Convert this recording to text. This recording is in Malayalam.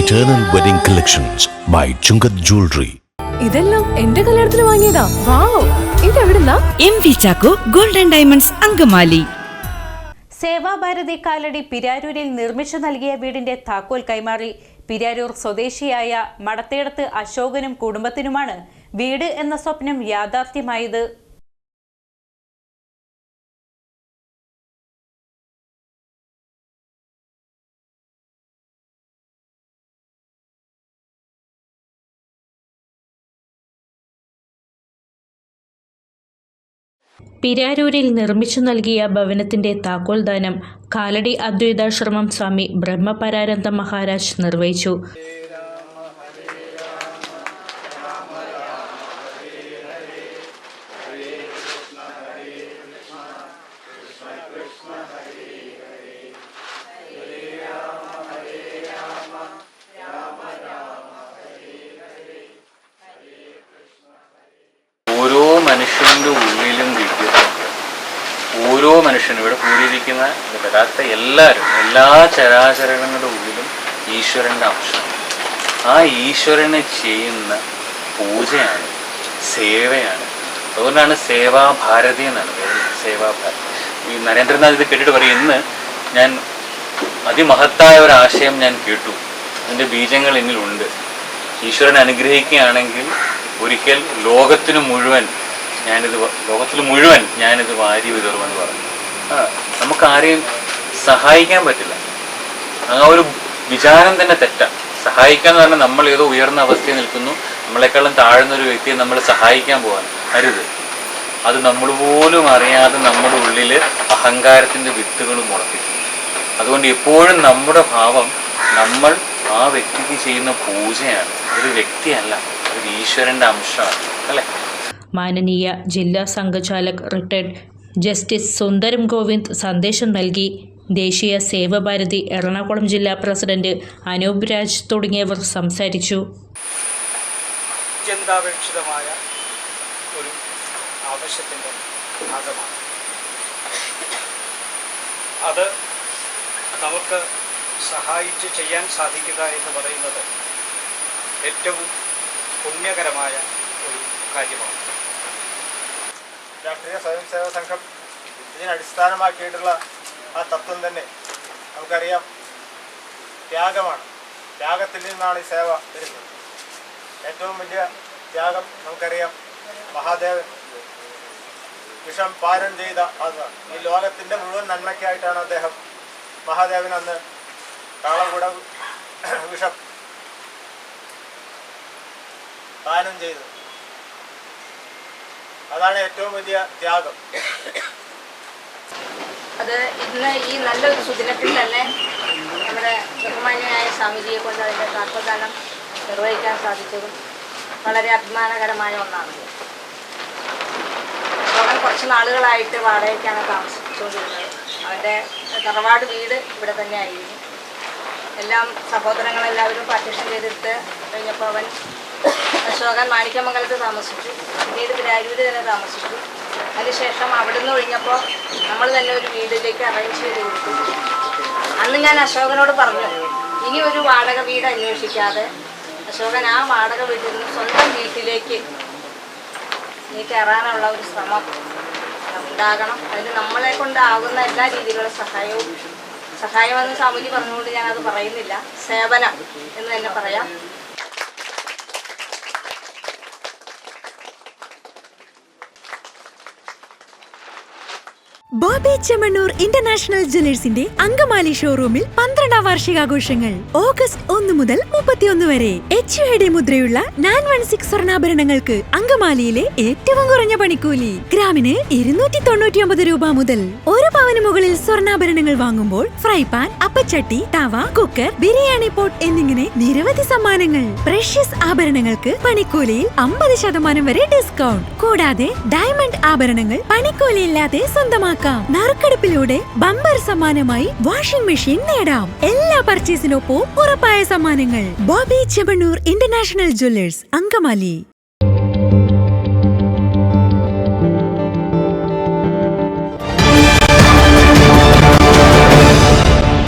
Eternal Wedding Collections by Chungat Jewelry. ഇതെല്ലാം എന്റെ കല്യാണത്തിന് വാങ്ങിയതാ. വാവ്, ഇതെവിടുന്നാ? MV Chacko golden diamonds Angamaly. Sevabharathi Kalady പിരാരൂരിൽ നിർമ്മിച്ചു നൽകിയ വീടിന്റെ താക്കോൽ കൈമാറി. പിരാരൂർ സ്വദേശിയായ മടത്തേടത്ത് അശോകനും കുടുംബത്തിനുമാണ് വീട് എന്ന സ്വപ്നം യാഥാർത്ഥ്യമായത്. പിരാരൂരിൽ നിർമ്മിച്ചു നൽകിയ ഭവനത്തിന്റെ താക്കോൽദാനം കാലടി അദ്വൈതാശ്രമം സ്വാമി ബ്രഹ്മപരാനന്ദ മഹാരാജ് നിർവഹിച്ചു. ഓരോ മനുഷ്യൻ്റെ ഉള്ളിലും വിദ്യുത്തുണ്ട്. ഓരോ മനുഷ്യനും ഇവിടെ കൂടിയിരിക്കുന്ന വരാത്ത എല്ലാവരും, എല്ലാ ചരാചരങ്ങളുടെ ഉള്ളിലും ഈശ്വരൻ്റെ അംശമാണ്. ആ ഈശ്വരനെ ചെയ്യുന്ന പൂജയാണ്, സേവയാണ്. അതുകൊണ്ടാണ് സേവാഭാരതി എന്നാണ് പേര്. സേവാഭാരതി. ഈ നരേന്ദ്രനാഥ് ഇത് കേട്ടിട്ട് പറയും, ഇന്ന് ഞാൻ അതിമഹത്തായ ഒരാശയം ഞാൻ കേട്ടു, അതിൻ്റെ ബീജങ്ങൾ എന്നിലുണ്ട്. ഈശ്വരൻ അനുഗ്രഹിക്കുകയാണെങ്കിൽ ഒരിക്കൽ ലോകത്തിൽ മുഴുവൻ ഞാനിത് വാരി വിതറുമെന്ന് പറഞ്ഞു. നമുക്കാരെയും സഹായിക്കാൻ പറ്റില്ല. ആ ഒരു വിചാരം തന്നെ തെറ്റാണ്. സഹായിക്കാന്ന് പറഞ്ഞാൽ നമ്മൾ ഏതോ ഉയർന്ന അവസ്ഥയിൽ നിൽക്കുന്നു, നമ്മളെക്കാളും താഴ്ന്ന ഒരു വ്യക്തിയെ നമ്മൾ സഹായിക്കാൻ പോകാൻ അരുത്. അത് നമ്മൾ പോലും അറിയാതെ നമ്മുടെ ഉള്ളിൽ അഹങ്കാരത്തിൻ്റെ വിത്തുകൾ മുളപ്പിക്കും. അതുകൊണ്ട് എപ്പോഴും നമ്മുടെ ഭാവം നമ്മൾ ആ വ്യക്തിക്ക് ചെയ്യുന്ന പൂജയാണ്, ഒരു വ്യക്തിയല്ല, ഒരു ഈശ്വരൻ്റെ അംശമാണ്, അല്ലേ? മാനനീയ ജില്ലാ സംഘചാലക് റിട്ടയർഡ് ജസ്റ്റിസ് സുന്ദരം ഗോവിന്ദ് സന്ദേശം നൽകി. ദേശീയ സേവാഭാരതി എറണാകുളം ജില്ലാ പ്രസിഡന്റ് അനൂപ് രാജ് തുടങ്ങിയവർ സംസാരിച്ചു. അത്യന്താപേക്ഷിതമായ ഒരു ആവശ്യത്തിൻ്റെ ഭാഗമാണ് അത്. നമുക്ക് സഹായിച്ച് ചെയ്യാൻ സാധിക്കുക എന്ന് പറയുന്നത് ഏറ്റവും പുണ്യകരമായ ഒരു കാര്യമാണ്. രാഷ്ട്രീയ സ്വയം സേവക സംഘം ഇതിനടിസ്ഥാനമാക്കിയിട്ടുള്ള ആ തത്വം തന്നെ നമുക്കറിയാം, ത്യാഗമാണ്. ത്യാഗത്തിൽ നിന്നാണ് ഈ സേവ വരുന്നത്. ഏറ്റവും വലിയ ത്യാഗം നമുക്കറിയാം, മഹാദേവൻ വിഷം പാനം ചെയ്ത അതാണ്. ഈ ലോകത്തിൻ്റെ മുഴുവൻ നന്മയ്ക്കായിട്ടാണ് അദ്ദേഹം മഹാദേവൻ അന്ന് കാളകൂട വിഷം പാനം ചെയ്തത്. അതാണ് ഏറ്റവും വലിയ ത്യാഗം. അത് ഇന്ന് ഈ നല്ലൊരു സുദിനത്തിൽ തന്നെ നമ്മുടെ ബഹുമാന്യനായ സ്വാമിജിയെ കൊണ്ട് അതിൻ്റെ താക്കോൽദാനം നിർവഹിക്കാൻ സാധിച്ചതും വളരെ അഭിമാനകരമായ ഒന്നാണ്. അവൻ കുറച്ച് നാളുകളായിട്ട് വാടകയ്ക്കാണ് താമസിച്ചുകൊണ്ടിരുന്നത്. അവൻ്റെ തറവാട് വീട് ഇവിടെ തന്നെ ആയിരുന്നു. എല്ലാം സഹോദരങ്ങളെല്ലാവരും പാർട്ടീഷൻ ചെയ്തെടുത്ത് കഴിഞ്ഞപ്പോൾ അവൻ അശോകൻ മാണിക്യമംഗലത്ത് താമസിച്ചു, പിന്നീട് പിരാരൂര് തന്നെ താമസിച്ചു. അതിനുശേഷം അവിടുന്ന് ഒഴിഞ്ഞപ്പോൾ നമ്മൾ തന്നെ ഒരു വീട്ടിലേക്ക് അറേഞ്ച് ചെയ്ത് കൊടുത്തു. അന്ന് ഞാൻ അശോകനോട് പറഞ്ഞു, ഇനി ഒരു വാടക വീട് അന്വേഷിക്കാതെ അശോകൻ ആ വാടക വീട്ടിൽ നിന്ന് സ്വന്തം വീട്ടിലേക്ക് നീ കയറാനുള്ള ഒരു ശ്രമം ഉണ്ടാകണം. അതിന് നമ്മളെ കൊണ്ടാകുന്ന എല്ലാ രീതിയിലുള്ള സഹായമെന്ന് സ്വാമിജി പറഞ്ഞുകൊണ്ട് ഞാനത് പറയുന്നില്ല, സേവനം എന്ന് തന്നെ പറയാം. ബോബി ചെമ്മണ്ണൂർ ഇന്റർനാഷണൽ ജ്വല്ലേഴ്സിന്റെ അങ്കമാലി ഷോറൂമിൽ 12ാം വാർഷികാഘോഷങ്ങൾ ഓഗസ്റ്റ് 1 മുതൽ 31 വരെ. HUID മുദ്രയുള്ള 916 സ്വർണ്ണാഭരണങ്ങൾക്ക് അങ്കമാലിയിലെ ഏറ്റവും കുറഞ്ഞ പണിക്കൂലി. ഗ്രാമിന് 299 രൂപ മുതൽ. 1 പവന് മുകളിൽ സ്വർണ്ണാഭരണങ്ങൾ വാങ്ങുമ്പോൾ ഫ്രൈ പാൻ, അപ്പച്ചട്ടി, തവ, കുക്കർ, ബിരിയാണി പോട്ട് എന്നിങ്ങനെ നിരവധി സമ്മാനങ്ങൾ. പ്രഷ്യസ് ആഭരണങ്ങൾക്ക് പണിക്കൂലിയിൽ 50% വരെ ഡിസ്കൗണ്ട്. കൂടാതെ ഡയമണ്ട് ആഭരണങ്ങൾ പണിക്കൂലിയില്ലാതെ സ്വന്തമാക്കാം. നറുക്കെടുപ്പിലൂടെ ബമ്പർ സമ്മാനമായി വാഷിംഗ് മെഷീൻ നേടാം. എല്ലാ പർച്ചേസിനൊപ്പം ഉറപ്പായ സമ്മാനങ്ങൾ. Bobby Chemmanur international Jewellers, Angamaly.